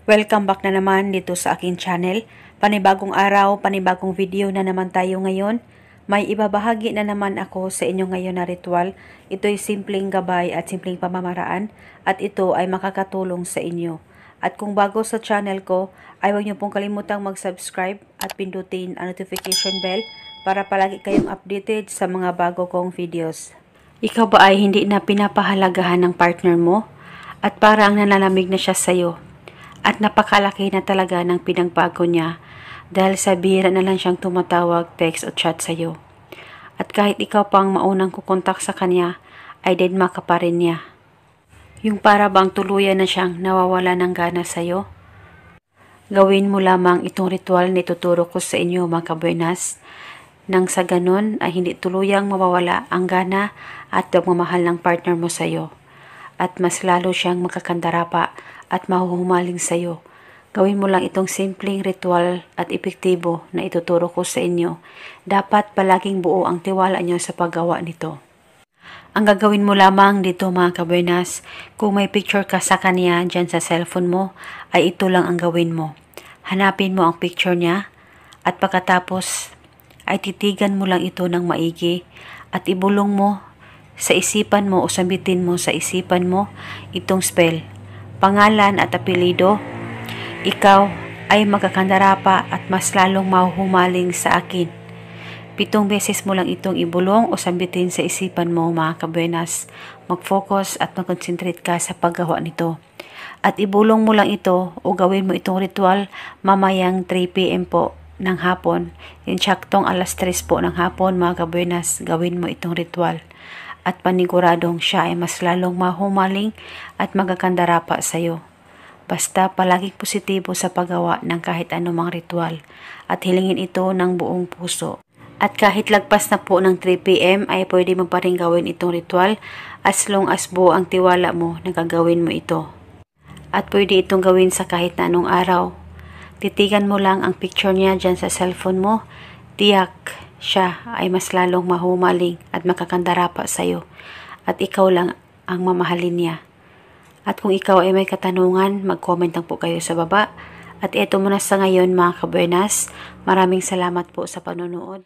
Welcome back na naman dito sa aking channel. Panibagong araw, panibagong video na naman tayo ngayon. May ibabahagi na naman ako sa inyo ngayon na ritual. Ito'y simpleng gabay at simpleng pamamaraan at ito ay makakatulong sa inyo. At kung bago sa channel ko, ay huwag niyo pong kalimutang mag-subscribe at pindutin ang notification bell para palagi kayong updated sa mga bago kong videos. Ikaw ba ay hindi na pinapahalagahan ng partner mo? At parang nanalamig na siya sa'yo? At napakalaki na talaga ng pinagbago niya dahil sa bihira na lang siyang tumatawag, text o chat sa'yo. At kahit ikaw pang maunang kukontak sa kanya, ay deadma ka pa rin niya. Yung para bang tuluyan na siyang nawawala ng gana sa'yo. Gawin mo lamang itong ritual na ituturo ko sa inyo mga kabuenas, nang sa ganun ay hindi tuluyang mawawala ang gana at pagmamahal ng partner mo sa'yo. At mas lalo siyang magkakandarapa at mahuhumaling sa'yo. Gawin mo lang itong simpleng ritual at epektibo na ituturo ko sa inyo. Dapat palaging buo ang tiwala nyo sa paggawa nito. Ang gagawin mo lamang dito mga kabuenas, kung may picture ka sa kanya dyan sa cellphone mo, ay ito lang ang gawin mo. Hanapin mo ang picture niya at pagkatapos ay titigan mo lang ito ng maigi at ibulong mo sa isipan mo o sambitin mo sa isipan mo itong spell. Pangalan at apelido, ikaw ay magkakandarapa at mas lalong mahuhumaling sa akin. 7 beses mo lang itong ibulong o sambitin sa isipan mo mga kabuenas. Mag-focus at mag-concentrate ka sa paggawa nito. At ibulong mo lang ito o gawin mo itong ritual mamayang 3 PM po ng hapon. Insaktong alas 3 po ng hapon mga kabuenas, gawin mo itong ritual. At paniguradong siya ay mas lalong mahumaling at magkakandarapa sa iyo. Basta palaging positibo sa paggawa ng kahit anumang ritual at hilingin ito ng buong puso. At kahit lagpas na po ng 3 PM ay pwede mo pa rin gawin itong ritual as long as buo ang tiwala mo na gagawin mo ito. At pwede itong gawin sa kahit na anong araw. Titigan mo lang ang picture niya dyan sa cellphone mo, tiyak siya ay mas lalong mahumaling at makakandarapa sa iyo at ikaw lang ang mamahalin niya. At kung ikaw ay may katanungan, mag-comment lang po kayo sa baba. At eto muna sa ngayon mga kabuenas, maraming salamat po sa panonood.